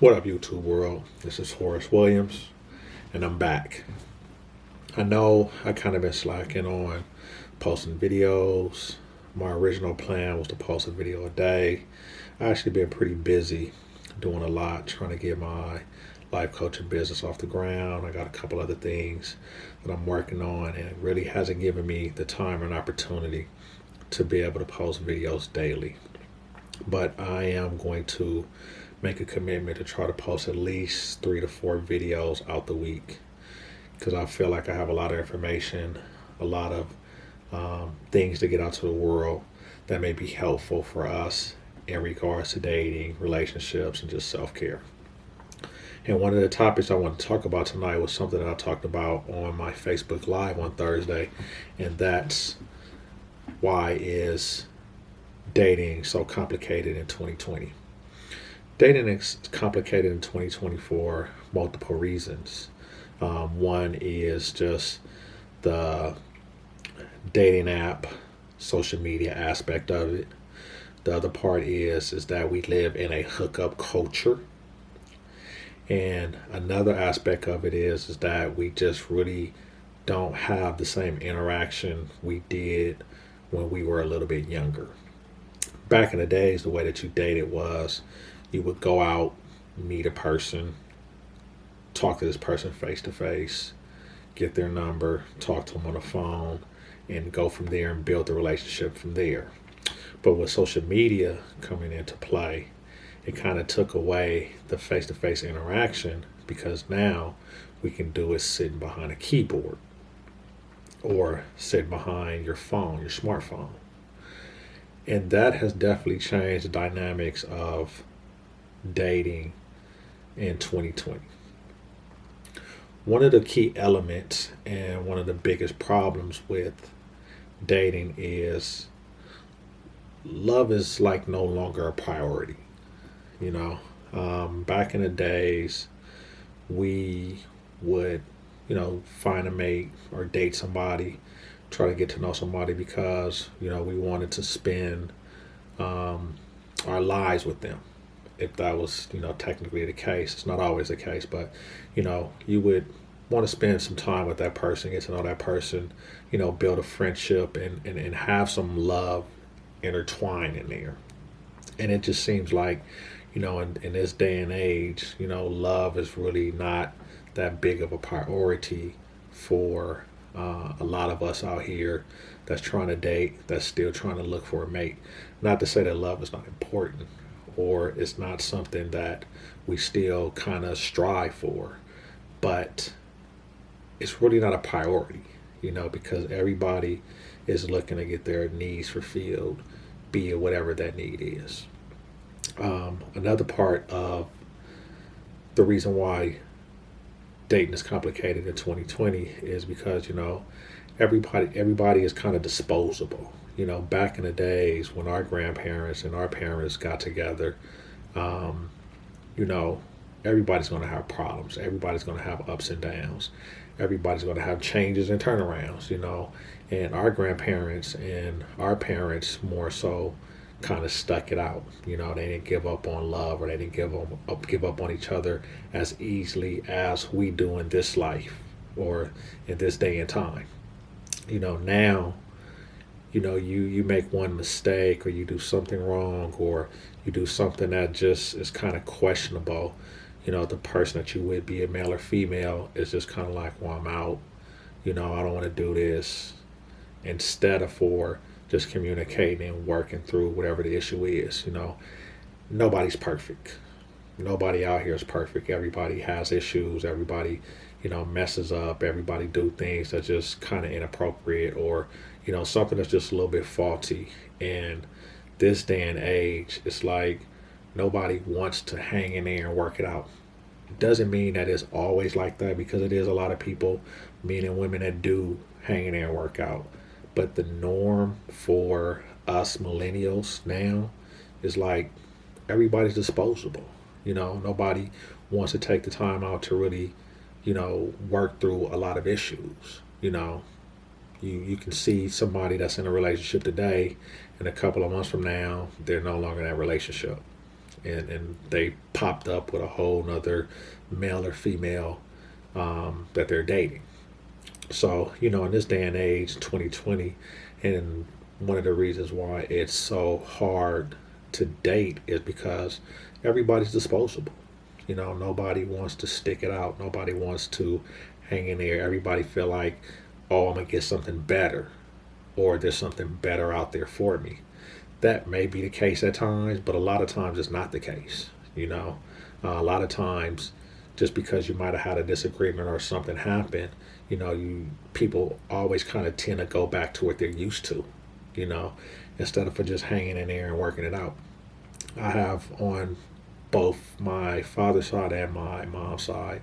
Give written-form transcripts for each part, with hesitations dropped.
What up, YouTube world? This is Horace Williams, and I'm back. I know I kind of been slacking on posting videos. My original plan was to post a video a day. I actually been pretty busy doing a lot, trying to get my life coaching business off the ground. I got a couple other things that I'm working on, and it really hasn't given me the time and opportunity to be able to post videos daily. But I am going to make a commitment to try to post at least 3 to 4 videos out the week because I feel like I have a lot of information, a lot of things to get out to the world that may be helpful for us in regards to dating, relationships, and just self care. And one of the topics I want to talk about tonight was something that I talked about on my Facebook Live on Thursday, and that's why is dating so complicated in 2020. Dating is complicated in 2020 for multiple reasons. One is just the dating app, social media aspect of it. The other part is that we live in a hookup culture. And another aspect of it is that we just really don't have the same interaction we did when we were a little bit younger. Back in the days, the way that you dated was you would go out, meet a person, talk to this person face to face, get their number, talk to them on the phone, and go from there and build the relationship from there. But with social media coming into play, it kind of took away the face to face interaction because now we can do it sitting behind a keyboard or sitting behind your phone, your smartphone. And that has definitely changed the dynamics of dating in 2020. One of the key elements and one of the biggest problems with dating is love is like no longer a priority. You know, back in the days, we would, find a mate or date somebody, try to get to know somebody because, we wanted to spend our lives with them. If that was, technically the case, it's not always the case, but, you would want to spend some time with that person, get to know that person, build a friendship and have some love intertwined in there. And it just seems like, in this day and age, love is really not that big of a priority for a lot of us out here that's trying to date, that's still trying to look for a mate. Not to say that love is not important or it's not something that we still kind of strive for, but it's really not a priority, because everybody is looking to get their needs fulfilled, be it whatever that need is. Another part of the reason why dating is complicated in 2020 is because everybody is kind of disposable. Back in the days when our grandparents and our parents got together, um, you know, everybody's going to have problems. Everybody's going to have ups and downs. Everybody's going to have changes and turnarounds. And our grandparents and our parents more so kind of stuck it out. They didn't give up on love or they didn't give up on each other as easily as we do in this life or in this day and time. Now, you make one mistake or you do something wrong or you do something that just is kind of questionable. The person that you would be a male or female is just kind of like, well, I'm out. I don't want to do this. Instead of for just communicating and working through whatever the issue is. Nobody's perfect. Nobody out here is perfect. Everybody has issues. Everybody, messes up. Everybody do things that just kind of inappropriate or, something that's just a little bit faulty. And this day and age, it's like nobody wants to hang in there and work it out. It doesn't mean that it's always like that because it is a lot of people, men and women, that do hang in there and work out. But the norm for us millennials now is like everybody's disposable. Nobody wants to take the time out to really, work through a lot of issues. You can see somebody that's in a relationship today, and a couple of months from now, they're no longer in that relationship. and they popped up with a whole nother male or female that they're dating. So, in this day and age, 2020, and one of the reasons why it's so hard to date is because everybody's disposable. Nobody wants to stick it out. Nobody wants to hang in there. Everybody feel like, oh, I'm gonna get something better, or there's something better out there for me. That may be the case at times, but a lot of times it's not the case. A lot of times, just because you might have had a disagreement or something happen, people always kind of tend to go back to what they're used to, you know, instead of for just hanging in there and working it out. I have on both my father's side and my mom's side,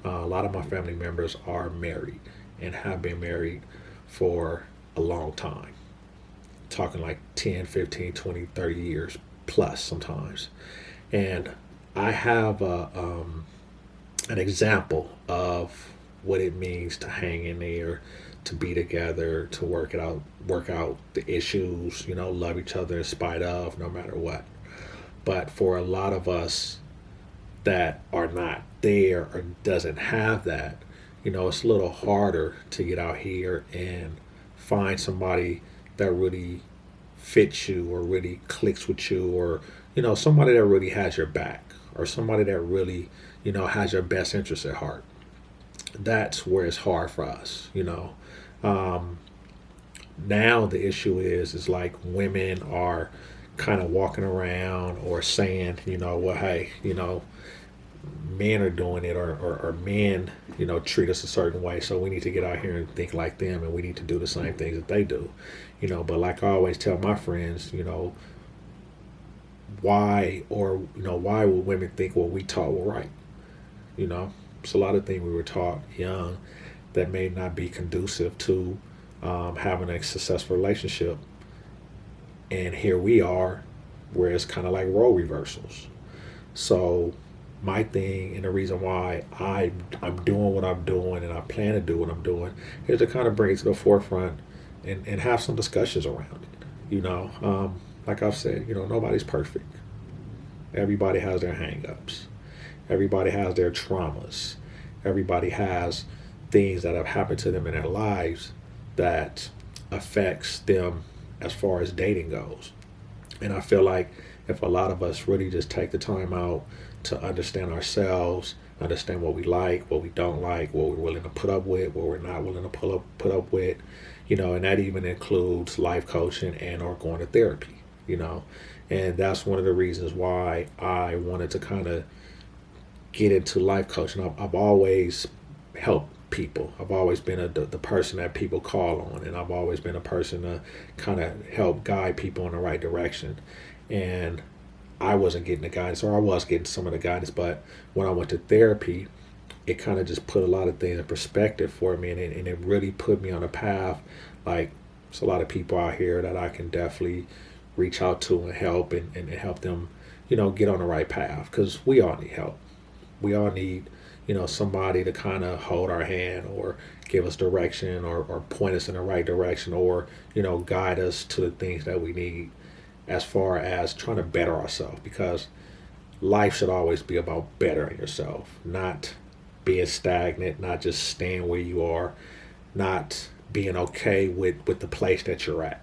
a lot of my family members are married and have been married for a long time, talking like 10, 15, 20, 30 years plus sometimes. And I have an example of what it means to hang in there, to be together, to work out the issues, love each other in spite of, no matter what. But for a lot of us that are not there or doesn't have that, it's a little harder to get out here and find somebody that really fits you or really clicks with you, or somebody that really has your back, or somebody that really has your best interest at heart. That's where it's hard for us. Now the issue is like women are kind of walking around or saying, well, hey, men are doing it, or men, treat us a certain way, so we need to get out here and think like them, and we need to do the same things that they do. But like I always tell my friends, why would women think what we taught were right? It's a lot of things we were taught young that may not be conducive to having a successful relationship. And here we are, where it's kind of like role reversals. So my thing, and the reason why I'm doing what I'm doing, and I plan to do what I'm doing, is to kind of bring it to the forefront and have some discussions around it. Like I've said, nobody's perfect. Everybody has their hang-ups. Everybody has their traumas. Everybody has things that have happened to them in their lives that affects them as far as dating goes. And I feel like if a lot of us really just take the time out to understand ourselves, understand what we like, what we don't like, what we're willing to put up with, what we're not willing to put up with, and that even includes life coaching and or going to therapy, And that's one of the reasons why I wanted to kind of get into life coaching. I've always helped people. I've always been the person that people call on, and I've always been a person to kind of help guide people in the right direction. And I wasn't getting the guidance, or I was getting some of the guidance, but when I went to therapy, it kind of just put a lot of things in perspective for me, and it really put me on a path. Like, there's a lot of people out here that I can definitely reach out to and help and help them, get on the right path, because we all need help. We all need, somebody to kind of hold our hand, or give us direction, or point us in the right direction, or, guide us to the things that we need as far as trying to better ourselves, because life should always be about bettering yourself, not being stagnant, not just staying where you are, not being okay with the place that you're at,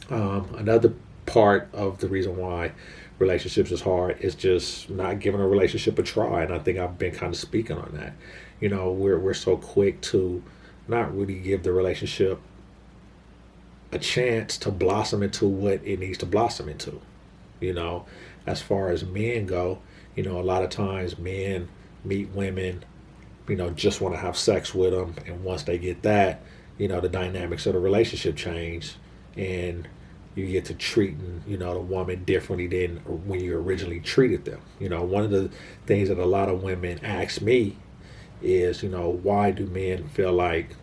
Another part of the reason why relationships is hard is just not giving a relationship a try. And I think I've been kind of speaking on that. We're so quick to not really give the relationship a chance to blossom into what it needs to blossom into. As far as men go, a lot of times men meet women, just want to have sex with them. And once they get that, the dynamics of the relationship change, and you get to treating, the woman differently than when you originally treated them. One of the things that a lot of women ask me is, why do men feel like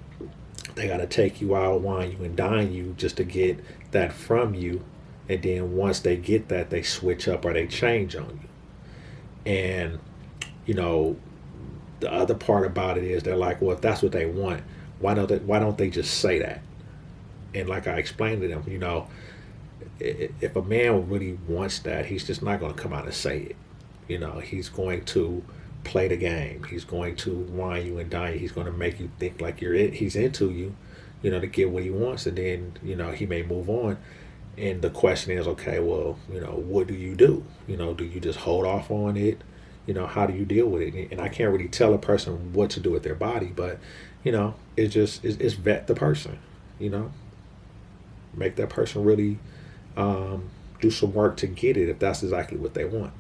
they got to take you out, wine you, and dine you just to get that from you? And then once they get that, they switch up or they change on you. And, the other part about it is they're like, well, if that's what they want, why don't they just say that? And like I explained to them, if a man really wants that, he's just not going to come out and say it. He's going to play the game. He's going to wine you and dine you. He's going to make you think like he's into you, to get what he wants, and then he may move on. And the question is, okay, well, what do you do? Do you just hold off on it? How do you deal with it? And I can't really tell a person what to do with their body, but it's vet the person. Make that person really do some work to get it if that's exactly what they want.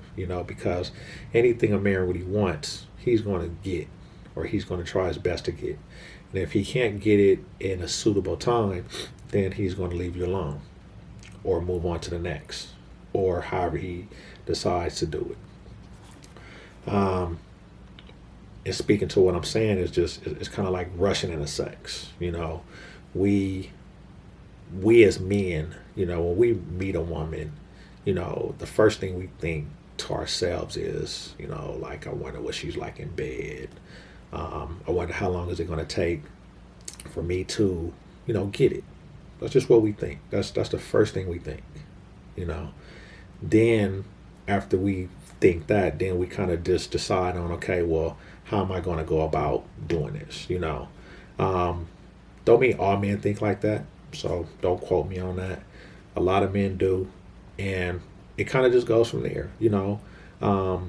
Because anything a man really wants, he's going to get, or he's going to try his best to get. And if he can't get it in a suitable time, then he's going to leave you alone, or move on to the next, or however he decides to do it. And speaking to what I'm saying is it's kind of like rushing into sex. We as men, when we meet a woman, the first thing we think to ourselves is, like, I wonder what she's like in bed. I wonder how long is it going to take for me to, get it. That's just what we think. That's the first thing we think. Then after we think that, then we kind of just decide on, okay, well, how am I going to go about doing this? Don't mean all men think like that, so don't quote me on that. A lot of men do, and it kind of just goes from there.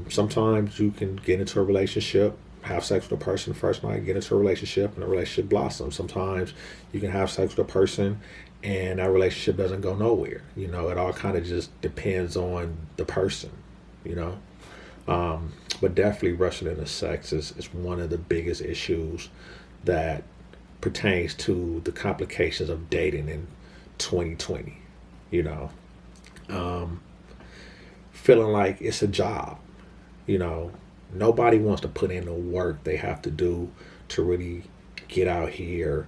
Sometimes you can get into a relationship, have sex with a person the first night, get into a relationship, and the relationship blossoms. Sometimes you can have sex with a person and that relationship doesn't go nowhere. It all kind of just depends on the person, But definitely rushing into sex is one of the biggest issues that pertains to the complications of dating in 2020. Feeling like it's a job. Nobody wants to put in the work they have to do to really get out here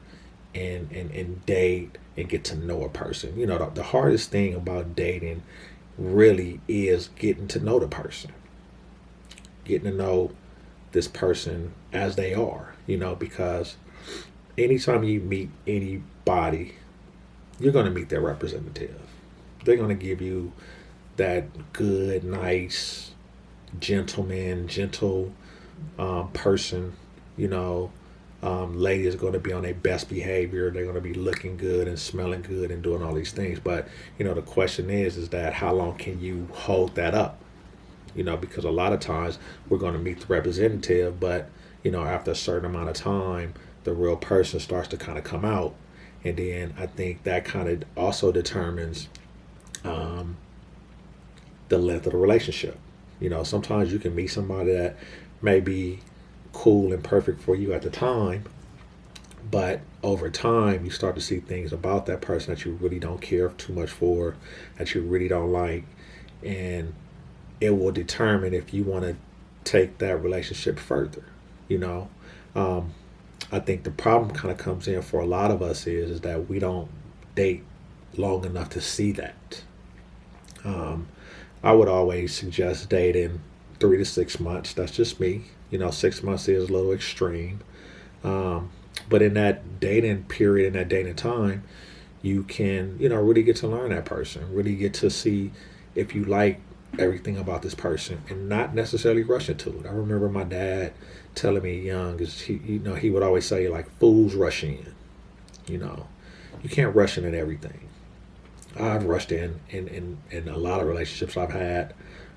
and date and get to know a person. The hardest thing about dating really is getting to know the person, getting to know this person as they are, because anytime you meet anybody, you're going to meet their representative. They're going to give you that good, nice, gentle person. Lady is going to be on their best behavior. They're going to be looking good and smelling good and doing all these things. But the question is that how long can you hold that up? Because a lot of times we're going to meet the representative, but after a certain amount of time, the real person starts to kind of come out, and then I think that kind of also determines the length of the relationship. Sometimes you can meet somebody that may be cool and perfect for you at the time, but over time you start to see things about that person that you really don't care too much for, that you really don't like, and it will determine if you want to take that relationship further. I think the problem kind of comes in for a lot of us is that we don't date long enough to see that. I would always suggest dating 3 to 6 months. That's just me. 6 months is a little extreme. But in that dating period, in that dating time, you can, really get to learn that person, really get to see if you like everything about this person and not necessarily rush into it. I remember my dad telling me young, is he would always say, like, fools rush in. You can't rush in everything. I've rushed in a lot of relationships I've had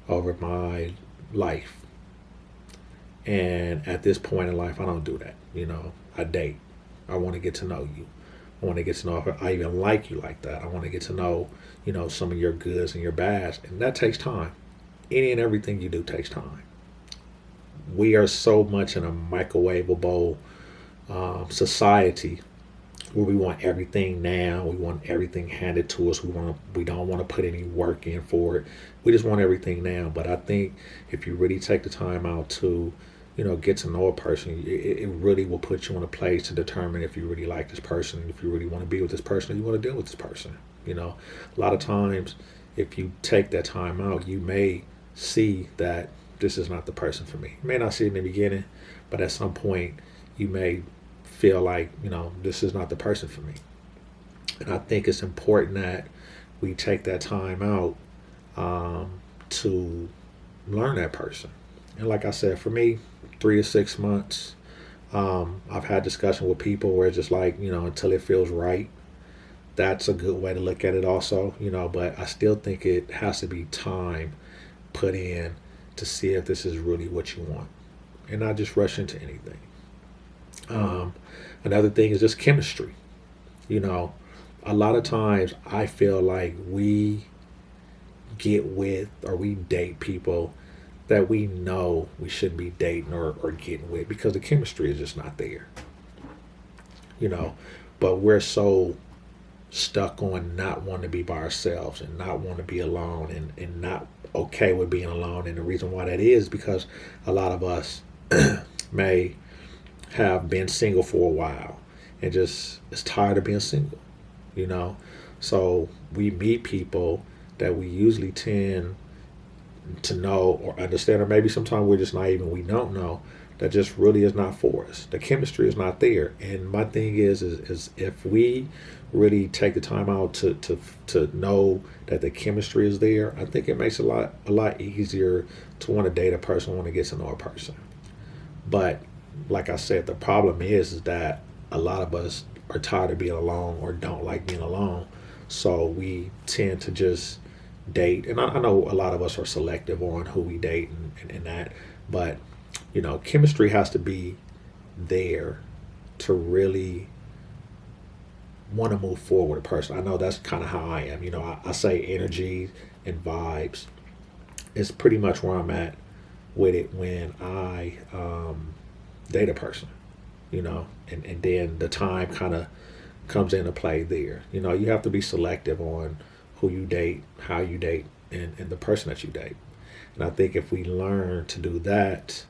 over my life. And at this point in life, I don't do that. I date. I want to get to know you. I want to get to know if I even like you like that. I want to get to know, some of your goods and your bads. And that takes time. Any and everything you do takes time. We are so much in a microwavable society where we want everything now. We want everything handed to us. We don't want to put any work in for it. We just want everything now. But I think if you really take the time out to, get to know a person, it really will put you in a place to determine if you really like this person, if you really want to be with this person, or you want to deal with this person. A lot of times, if you take that time out, you may see that this is not the person for me. You may not see it in the beginning, but at some point, you may feel like, this is not the person for me. And I think it's important that we take that time out to learn that person. And like I said, for me, 3 to 6 months. I've had discussion with people where it's just like, until it feels right. That's a good way to look at it also, but I still think it has to be time put in to see if this is really what you want and not just rush into anything. Another thing is just chemistry. You know, a lot of times I feel like we get with or we date people that we know we shouldn't be dating or getting with because the chemistry is just not there, you know. But we're so stuck on not wanting to be by ourselves and not wanting to be alone and not okay with being alone. And the reason why that is because a lot of us may have been single for a while and just is tired of being single, you know. So we meet people that we usually tend to know or understand, or maybe sometimes we're just naive and we don't know that just really is not for us. The chemistry is not there. And my thing is if we really take the time out to know that the chemistry is there, I think it makes it a lot easier to want to date a person, want to get to know a person. But like I said, the problem is that a lot of us are tired of being alone or don't like being alone. So we tend to just date. And I know a lot of us are selective on who we date and that. But, you know, chemistry has to be there to really want to move forward with a person. I know that's kind of how I am. You know, I say energy and vibes is pretty much where I'm at with it when I date a person, you know, and then the time kind of comes into play there. You know, you have to be selective on who you date, how you date, and the person that you date. And I think if we learn to do that,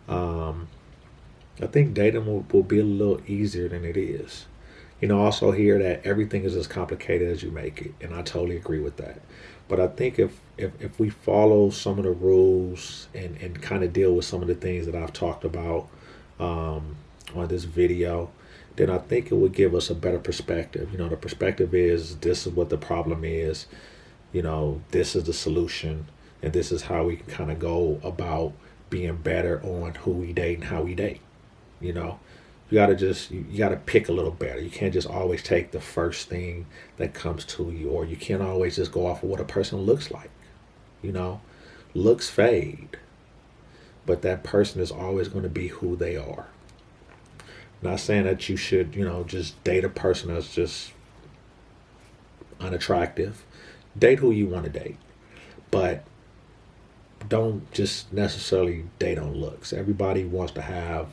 I think dating will be a little easier than it is. You know, also hear that everything is as complicated as you make it, and I totally agree with that. But I think if we follow some of the rules and kind of deal with some of the things that I've talked about on this video, then I think it would give us a better perspective. You know, the perspective is this is what the problem is, you know, this is the solution, and this is how we can kind of go about being better on who we date and how we date. You know, you gotta pick a little better. You can't just always take the first thing that comes to you, or you can't always just go off of what a person looks like. You know, looks fade, but that person is always going to be who they are. Not saying that you should, you know, just date a person that's just unattractive. Date who you want to date, but don't just necessarily date on looks. Everybody wants to have,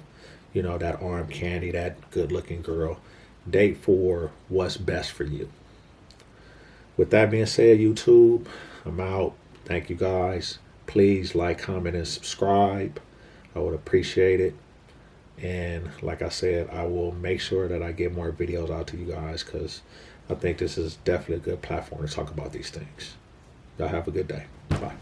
you know, that arm candy, that good looking girl. Date for what's best for you. With that being said, YouTube, I'm out. Thank you guys. Please like, comment, and subscribe. I would appreciate it. And like I said, I will make sure that I get more videos out to you guys because I think this is definitely a good platform to talk about these things. Y'all have a good day. Bye.